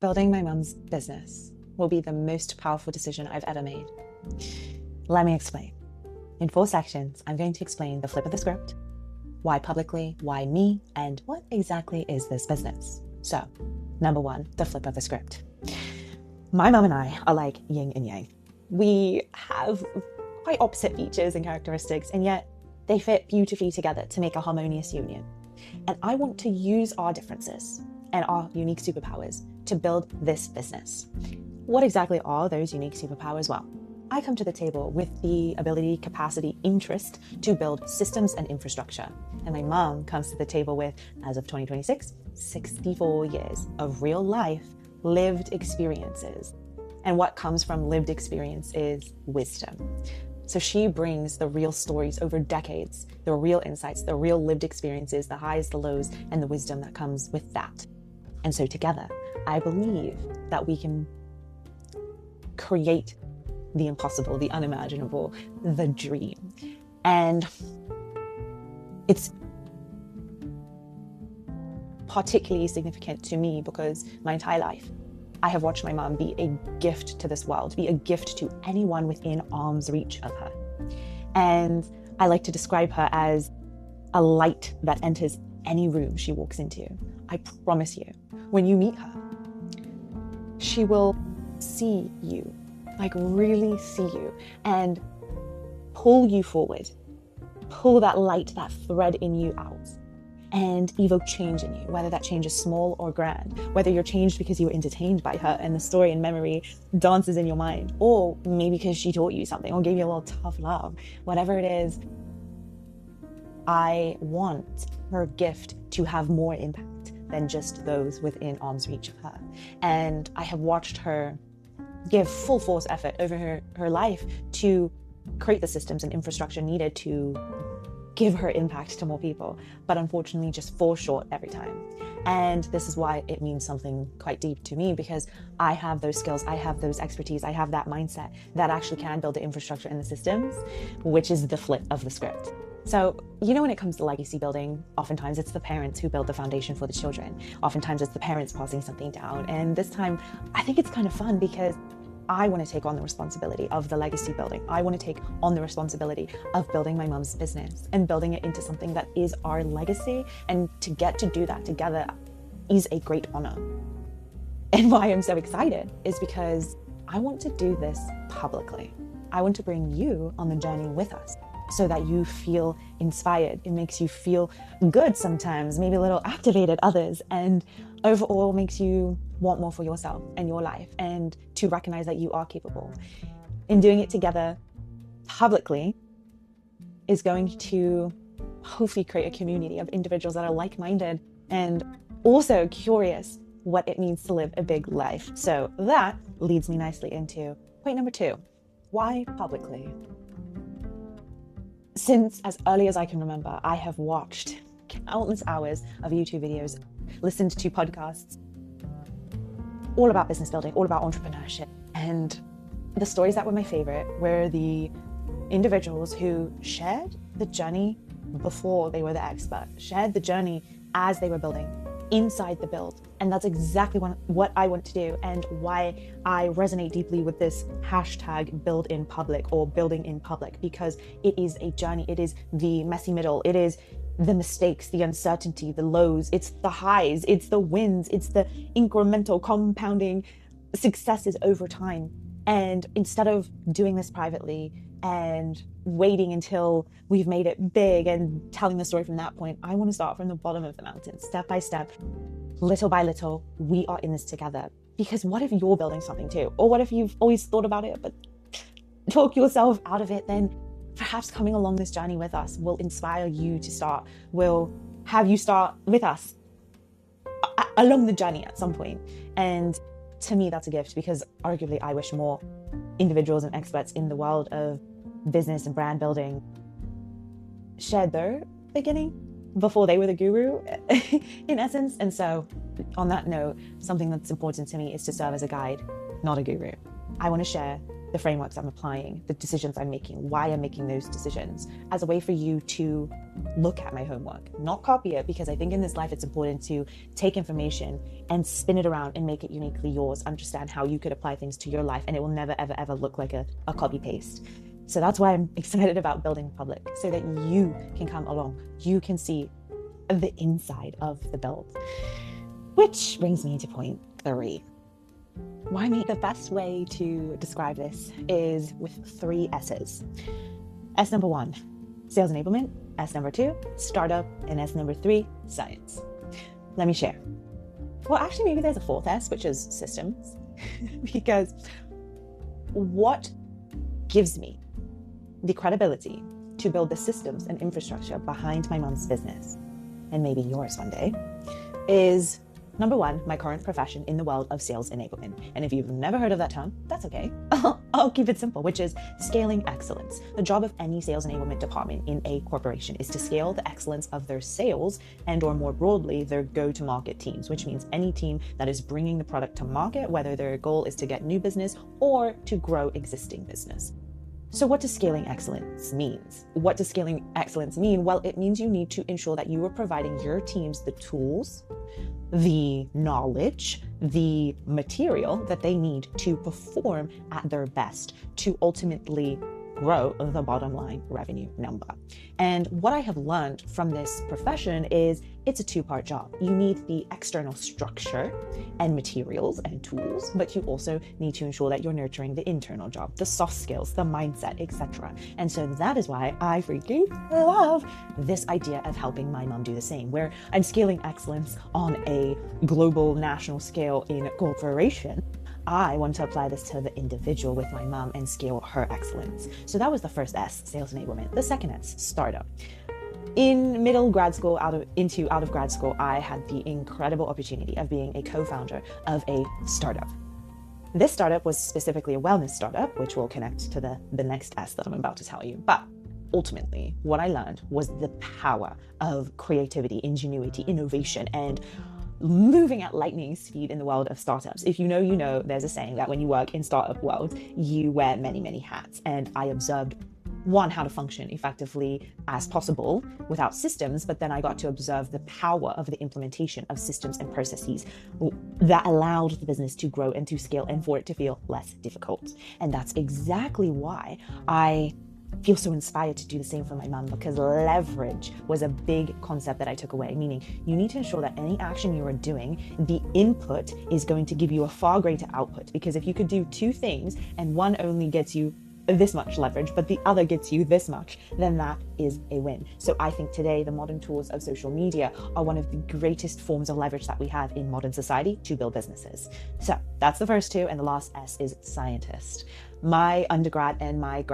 Building my mum's business will be the most powerful decision I've ever made. Let me explain. In 4 sections, I'm going to explain the flip of the script, why publicly, why me, and what exactly is this business. So, number 1, the flip of the script. My mum and I are like yin and yang. We have quite opposite features and characteristics, and yet they fit beautifully together to make a harmonious union. And I want to use our differences and our unique superpowers to build this business. What exactly are those unique superpowers? Well, I come to the table with the ability, capacity, interest to build systems and infrastructure. And my mom comes to the table with, as of 2026, 64 years of real life, lived experiences. And what comes from lived experience is wisdom. So she brings the real stories over decades, the real insights, the real lived experiences, the highs, the lows, and the wisdom that comes with that. And so together, I believe that we can create the impossible, the unimaginable, the dream. And it's particularly significant to me because my entire life, I have watched my mom be a gift to this world, be a gift to anyone within arm's reach of her. And I like to describe her as a light that enters any room she walks into. I promise you, when you meet her, she will see you, like really see you, and pull you forward, pull that light, that thread in you out, and evoke change in you, whether that change is small or grand, whether you're changed because you were entertained by her and the story and memory dances in your mind, or maybe because she taught you something or gave you a little tough love, whatever it is. I want her gift to have more impact than just those within arm's reach of her. And I have watched her give full force effort over her life to create the systems and infrastructure needed to give her impact to more people, but unfortunately just fall short every time. And this is why it means something quite deep to me, because I have those skills, I have those expertise, I have that mindset that actually can build the infrastructure and the systems, which is the flip of the script. So, when it comes to legacy building, oftentimes it's the parents who build the foundation for the children. Oftentimes it's the parents passing something down. And this time, I think it's kind of fun because I want to take on the responsibility of the legacy building. I want to take on the responsibility of building my mom's business and building it into something that is our legacy. And to get to do that together is a great honor. And why I'm so excited is because I want to do this publicly. I want to bring you on the journey with us so that you feel inspired. It makes you feel good sometimes, maybe a little activated others, and overall makes you want more for yourself and your life, and to recognize that you are capable. In doing it together publicly is going to hopefully create a community of individuals that are like-minded and also curious what it means to live a big life. So that leads me nicely into point number 2, why publicly? Since as early as I can remember, I have watched countless hours of YouTube videos, listened to podcasts, all about business building, all about entrepreneurship. And the stories that were my favorite were the individuals who shared the journey before they were the expert, shared the journey as they were building, inside the build. And that's exactly what I want to do, and why I resonate deeply with this hashtag build in public or building in public, because it is a journey. It is the messy middle. It is the mistakes, the uncertainty, the lows. It's the highs, it's the wins, it's the incremental compounding successes over time. And instead of doing this privately and waiting until we've made it big and telling the story from that point, I want to start from the bottom of the mountain, step by step, little by little. We are in this together. Because what if you're building something too? Or what if you've always thought about it, but talk yourself out of it? Then perhaps coming along this journey with us will inspire you to start, will have you start with us along the journey at some point. And to me, that's a gift, because arguably I wish more individuals and experts in the world of business and brand building shared their beginning before they were the guru in essence. And so on that note, something that's important to me is to serve as a guide, not a guru. I want to share the frameworks I'm applying, the decisions I'm making, why I'm making those decisions, as a way for you to look at my homework, not copy it, because I think in this life it's important to take information and spin it around and make it uniquely yours, understand how you could apply things to your life, and it will never, ever, ever look like a copy paste. So that's why I'm excited about building public, so that you can come along, you can see the inside of the build. Which brings me to point 3. Why me? The best way to describe this is with 3 S's. S number 1, sales enablement. S number 2, startup. And S number 3, science. Let me share. Well, actually, maybe there's a 4th S, which is systems. Because what gives me the credibility to build the systems and infrastructure behind my mom's business, and maybe yours one day, is number 1, my current profession in the world of sales enablement. And if you've never heard of that term, that's okay. I'll keep it simple, which is scaling excellence. The job of any sales enablement department in a corporation is to scale the excellence of their sales and, or more broadly, their go-to-market teams, which means any team that is bringing the product to market, whether their goal is to get new business or to grow existing business. So what does scaling excellence mean? What does scaling excellence mean? Well, it means you need to ensure that you are providing your teams the tools, the knowledge, the material that they need to perform at their best to ultimately grow the bottom line revenue number. And what I have learned from this profession is it's a 2-part job. You need the external structure and materials and tools, but you also need to ensure that you're nurturing the internal job, the soft skills, the mindset, etc. And so that is why I freaking love this idea of helping my mom do the same, where I'm scaling excellence on a global national scale in a corporation. I want to apply this to the individual with my mom and scale her excellence. So that was the first S, sales enablement. The second S, startup. In middle grad school, out of grad school, I had the incredible opportunity of being a co-founder of a startup. This startup was specifically a wellness startup, which will connect to the next S that I'm about to tell you. But ultimately, what I learned was the power of creativity, ingenuity, innovation, and moving at lightning speed in the world of startups. If you know, there's a saying that when you work in startup world, you wear many, many hats. And I observed, 1, how to function effectively as possible without systems, but then I got to observe the power of the implementation of systems and processes that allowed the business to grow and to scale and for it to feel less difficult. And that's exactly why I feel so inspired to do the same for my mom, because leverage was a big concept that I took away, meaning you need to ensure that any action you are doing, the input is going to give you a far greater output. Because if you could do 2 things and one only gets you this much leverage, but the other gets you this much, then that is a win. So I think today the modern tools of social media are one of the greatest forms of leverage that we have in modern society to build businesses. So that's the first 2, and the last S is scientist. My undergrad and my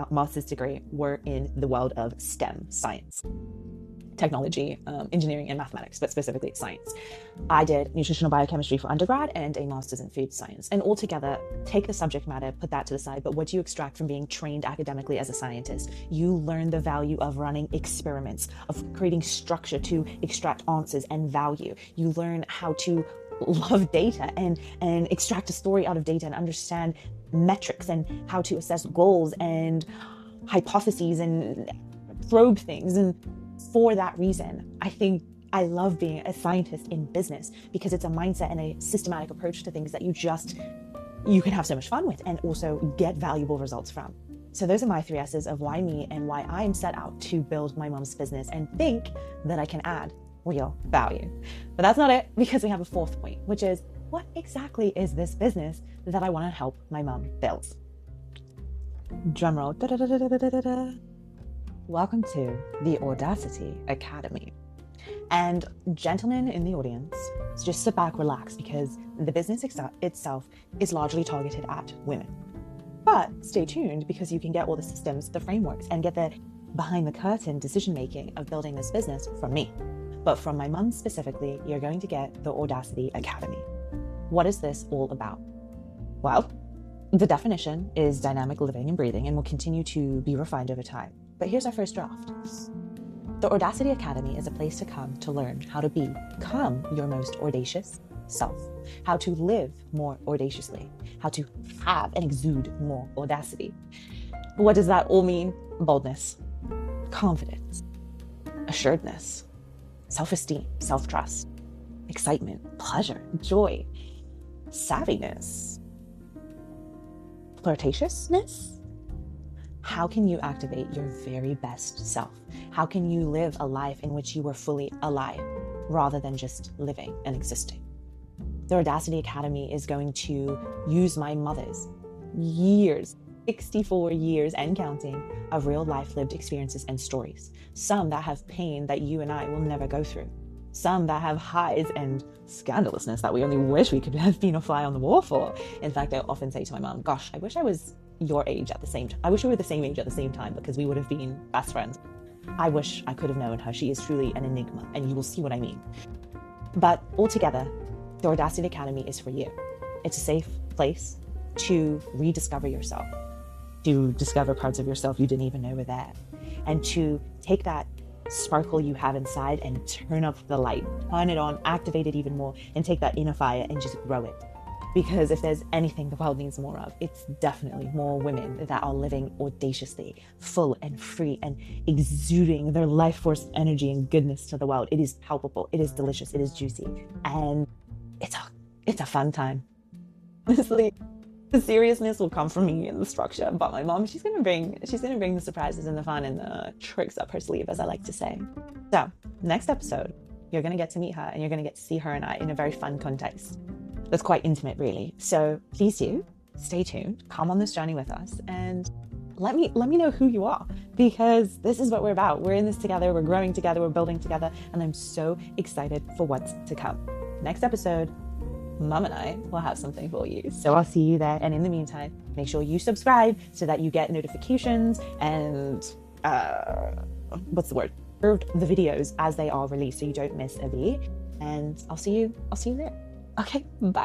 master's degree were in the world of STEM, science, technology, engineering, and mathematics, but specifically science. I did nutritional biochemistry for undergrad and a master's in food science. And altogether, take the subject matter, put that to the side, but what do you extract from being trained academically as a scientist? You learn the value of running experiments, of creating structure to extract answers and value. You learn how to love data and extract a story out of data and understand metrics and how to assess goals and hypotheses and probe things. And for that reason, I think I love being a scientist in business, because it's a mindset and a systematic approach to things that you can have so much fun with and also get valuable results from. So those are my 3 S's of why me and why I'm set out to build my mom's business and think that I can add real value. But that's not it, because we have a 4th point, which is, what exactly is this business that I want to help my mom build? Drumroll. Welcome to the Audacity Academy. And gentlemen in the audience, just sit back, relax, because the business itself is largely targeted at women. But stay tuned, because you can get all the systems, the frameworks, and get the behind the curtain decision-making of building this business from me. But from my mom specifically, you're going to get the Audacity Academy. What is this all about? Well, the definition is dynamic living and breathing and will continue to be refined over time. But here's our first draft. The Audacity Academy is a place to come to learn how to become your most audacious, self, how to live more audaciously, how to have and exude more audacity. What does that all mean? Boldness, confidence, assuredness, self-esteem, self-trust, excitement, pleasure, joy, savviness, flirtatiousness. How can you activate your very best self? How can you live a life in which you are fully alive rather than just living and existing? The Audacity Academy is going to use my mother's years, 64 years and counting, of real life lived experiences and stories. Some that have pain that you and I will never go through. Some that have highs and scandalousness that we only wish we could have been a fly on the wall for. In fact, I often say to my mom, gosh, I wish I was your age at the same time. I wish we were the same age at the same time, because we would have been best friends. I wish I could have known her. She is truly an enigma, and you will see what I mean. But altogether, the Audacity Academy is for you. It's a safe place to rediscover yourself, to discover parts of yourself you didn't even know were there, and to take that sparkle you have inside and turn up the light, turn it on, activate it even more, and take that inner fire and just grow it. Because if there's anything the world needs more of, it's definitely more women that are living audaciously, full and free, and exuding their life force, energy, and goodness to the world. It is palpable, it is delicious, it is juicy, and it's a fun time. Honestly, the seriousness will come from me and the structure, but my mom, she's gonna bring the surprises and the fun and the tricks up her sleeve, as I like to say. So next episode, you're gonna get to meet her, and you're gonna get to see her and I in a very fun context that's quite intimate, really. So please do stay tuned, come on this journey with us, and let me know who you are, because this is what we're about. We're in this together, we're growing together, we're building together, and I'm so excited for what's to come. Next episode, Mum and I will have something for you. So I'll see you there. And in the meantime, make sure you subscribe so that you get notifications and the videos as they are released, so you don't miss a beat. And I'll see you there. Okay, bye.